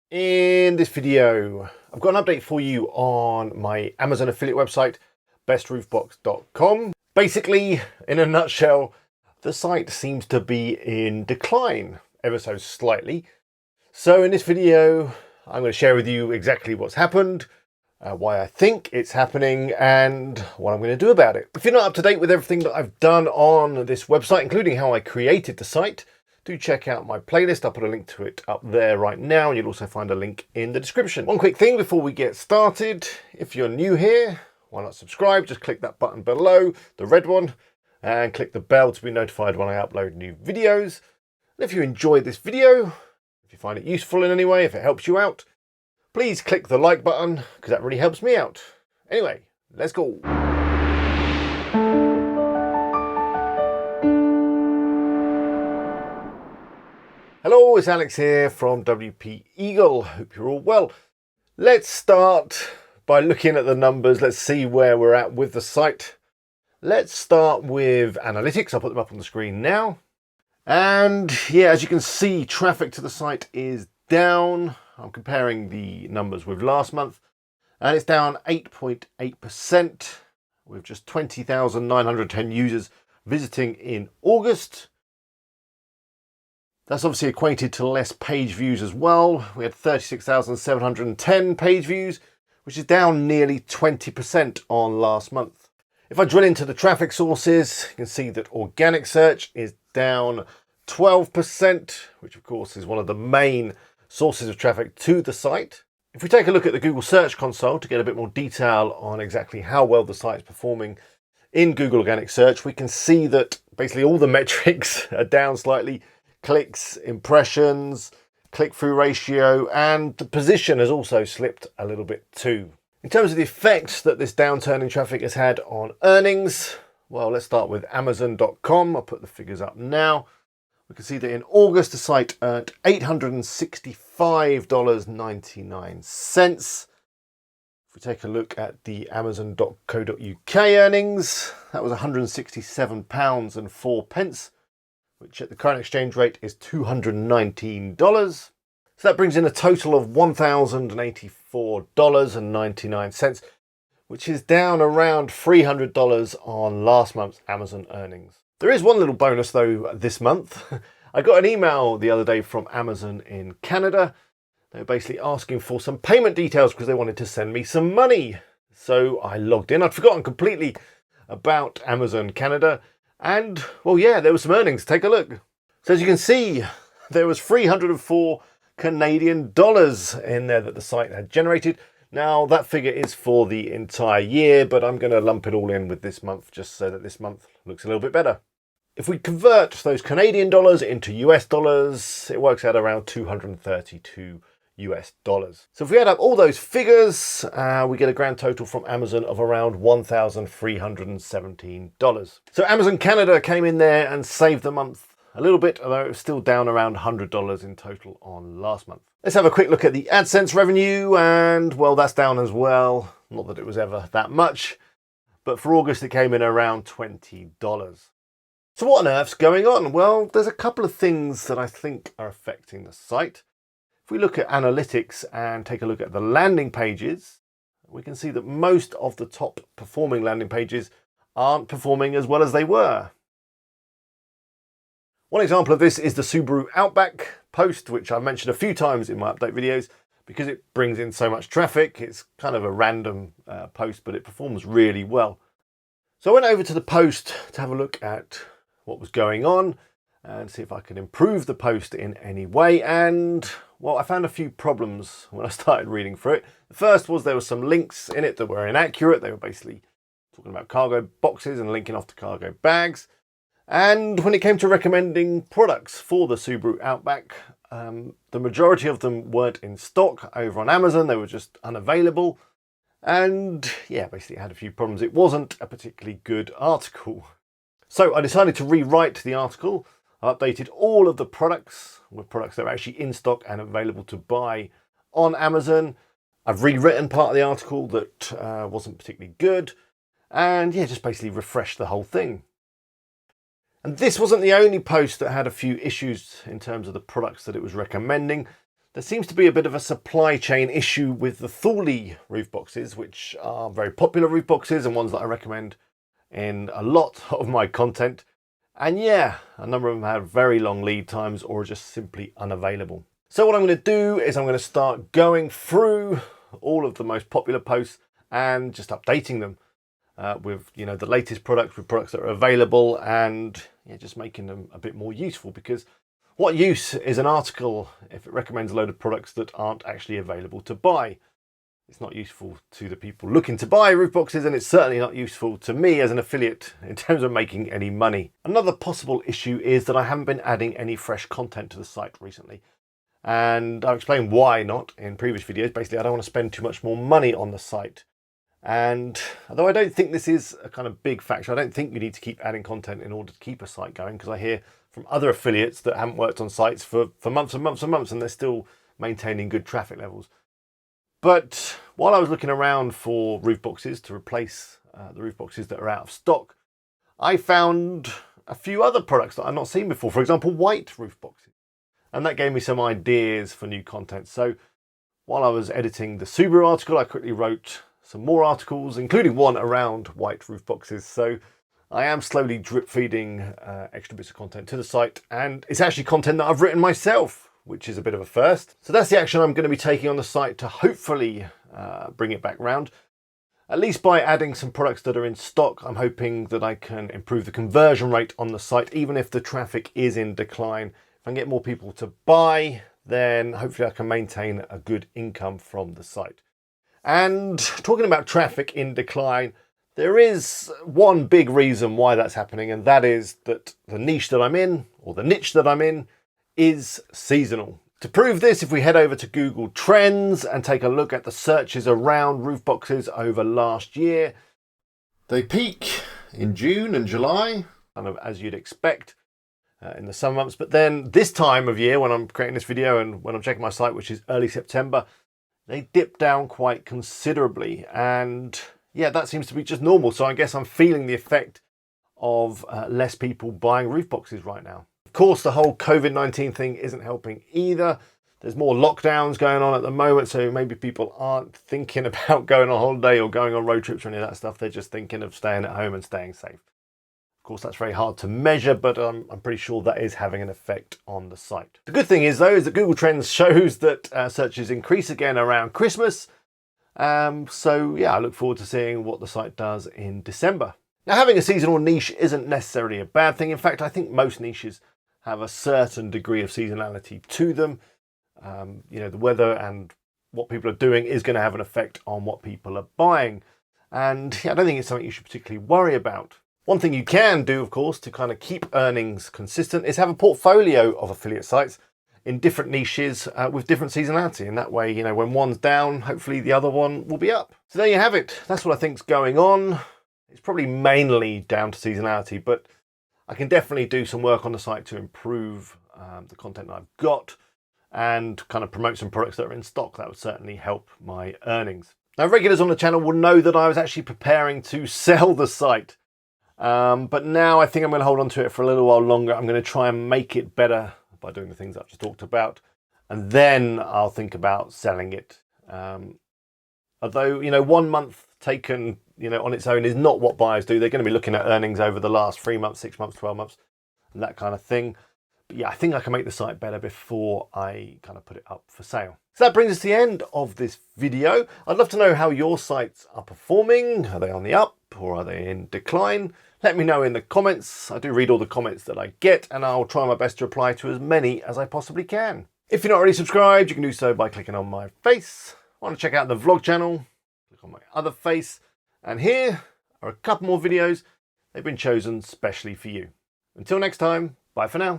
In this video, I've got an update for you on my Amazon affiliate website, bestroofbox.com. Basically, in a nutshell, the site seems to be in decline ever so slightly. So in this video, I'm going to share with you exactly what's happened, why I think it's happening, and what I'm going to do about it. If you're not up to date with everything that I've done on this website, including how I created the site, do check out my playlist. I'll put a link to it up there right now, and you'll also find a link in the description. One quick thing before we get started. If you're new here, why not subscribe? Just click that button below, the red one, and click the bell to be notified when I upload new videos. And if you enjoyed this video, if you find it useful in any way, if it helps you out, please click the like button, because that really helps me out. Anyway, let's go. Hello, it's Alex here from WP Eagle. Hope you're all well. Let's start by looking at the numbers. Let's see where we're at with the site. Let's start with analytics. I'll put them up on the screen now. And yeah, as you can see, traffic to the site is down. I'm comparing the numbers with last month, and it's down 8.8% with just 20,910 users visiting in August. That's obviously equated to less page views as well. We had 36,710 page views, which is down nearly 20% on last month. If I drill into the traffic sources, you can see that organic search is down 12%, which of course is one of the main sources of traffic to the site. If we take a look at the Google Search Console to get a bit more detail on exactly how well the site is performing in Google Organic Search, we can see that basically all the metrics are down slightly. Clicks, impressions, click-through ratio, and the position has also slipped a little bit too. In terms of the effect that this downturn in traffic has had on earnings, well, let's start with Amazon.com. I'll put the figures up now. We can see that in August, the site earned $865.99. If we take a look at the Amazon.co.uk earnings, that was £167.04. which at the current exchange rate is $219. So that brings in a total of $1,084.99, which is down around $300 on last month's Amazon earnings. There is one little bonus though this month. I got an email the other day from Amazon in Canada. They were basically asking for some payment details because they wanted to send me some money. So I logged in. I'd forgotten completely about Amazon Canada. And, well, yeah, there was some earnings. Take a look. So as you can see, there was 304 Canadian dollars in there that the site had generated. Now, that figure is for the entire year, but I'm going to lump it all in with this month just so that this month looks a little bit better. If we convert those Canadian dollars into US dollars, it works out around 232 US dollars. So if we add up all those figures, we get a grand total from Amazon of around $1,317. So Amazon Canada came in there and saved the month a little bit, although it was still down around $100 in total on last month. Let's have a quick look at the AdSense revenue, and well, that's down as well. Not that it was ever that much, but for August it came in around $20. So what on earth's going on? Well, there's a couple of things that I think are affecting the site. If we look at analytics and take a look at the landing pages, we can see that most of the top performing landing pages aren't performing as well as they were. One example of this is the Subaru Outback post, which I've mentioned a few times in my update videos because it brings in so much traffic. It's kind of a random post, but it performs really well. So I went over to the post to have a look at what was going on and see if I could improve the post in any way. And well, I found a few problems when I started reading through it. The first was there were some links in it that were inaccurate. They were basically talking about cargo boxes and linking off to cargo bags. And when it came to recommending products for the Subaru Outback, the majority of them weren't in stock over on Amazon. They were just unavailable. And yeah, basically it had a few problems. It wasn't a particularly good article. So I decided to rewrite the article. I've updated all of the products with products that are actually in stock and available to buy on Amazon. I've rewritten part of the article that wasn't particularly good, and yeah, just basically refreshed the whole thing. And this wasn't the only post that had a few issues in terms of the products that it was recommending. There seems to be a bit of a supply chain issue with the Thule roof boxes, which are very popular roof boxes and ones that I recommend in a lot of my content. And yeah, a number of them have very long lead times or are just simply unavailable. So what I'm going to do is I'm going to start going through all of the most popular posts and just updating them with the latest products, with products that are available, and just making them a bit more useful, because what use is an article if it recommends a load of products that aren't actually available to buy? It's not useful to the people looking to buy roof boxes, and it's certainly not useful to me as an affiliate in terms of making any money. Another possible issue is that I haven't been adding any fresh content to the site recently. And I'll explain why not in previous videos. Basically, I don't want to spend too much more money on the site. And although I don't think this is a kind of big factor, I don't think you need to keep adding content in order to keep a site going, because I hear from other affiliates that haven't worked on sites for months and months and months, and they're still maintaining good traffic levels. But while I was looking around for roof boxes to replace the roof boxes that are out of stock, I found a few other products that I've not seen before. For example, white roof boxes. And that gave me some ideas for new content. So while I was editing the Subaru article, I quickly wrote some more articles, including one around white roof boxes. So I am slowly drip feeding extra bits of content to the site, and it's actually content that I've written myself, which is a bit of a first. So that's the action I'm going to be taking on the site to hopefully bring it back round. At least by adding some products that are in stock, I'm hoping that I can improve the conversion rate on the site, even if the traffic is in decline. If I can get more people to buy, then hopefully I can maintain a good income from the site. And talking about traffic in decline, there is one big reason why that's happening, and that is that the niche that I'm in, or the niche that I'm in, is seasonal. To prove this, if we head over to Google Trends and take a look at the searches around roof boxes over last year, they peak in June and July, kind of as you'd expect in the summer months. But then this time of year, when I'm creating this video and when I'm checking my site, which is early September, they dip down quite considerably. And yeah, that seems to be just normal. So I guess I'm feeling the effect of less people buying roof boxes right now. Of course, the whole COVID-19 thing isn't helping either. There's more lockdowns going on at the moment, so maybe people aren't thinking about going on holiday or going on road trips or any of that stuff. They're just thinking of staying at home and staying safe. Of course, that's very hard to measure, but I'm pretty sure that is having an effect on the site. The good thing is, though, is that Google Trends shows that searches increase again around Christmas. So yeah, I look forward to seeing what the site does in December. Now, having a seasonal niche isn't necessarily a bad thing. In fact, I think most niches have a certain degree of seasonality to them. The weather and what people are doing is going to have an effect on what people are buying. And I don't think it's something you should particularly worry about. One thing you can do, of course, to kind of keep earnings consistent is have a portfolio of affiliate sites in different niches with different seasonality. And that way, when one's down, hopefully the other one will be up. So there you have it. That's what I think's going on. It's probably mainly down to seasonality, but I can definitely do some work on the site to improve the content that I've got and kind of promote some products that are in stock. That would certainly help my earnings. Now, regulars on the channel will know that I was actually preparing to sell the site. But now I think I'm going to hold on to it for a little while longer. I'm going to try and make it better by doing the things I've just talked about. And then I'll think about selling it. Although, 1 month taken, on its own is not what buyers do. They're going to be looking at earnings over the last 3 months, 6 months, 12 months, and that kind of thing. But yeah, I think I can make the site better before I kind of put it up for sale. So that brings us to the end of this video. I'd love to know how your sites are performing. Are they on the up or are they in decline? Let me know in the comments. I do read all the comments that I get, and I'll try my best to reply to as many as I possibly can. If you're not already subscribed, you can do so by clicking on my face. Want to check out the vlog channel? Click on my other face. And here are a couple more videos. They've been chosen specially for you. Until next time, bye for now.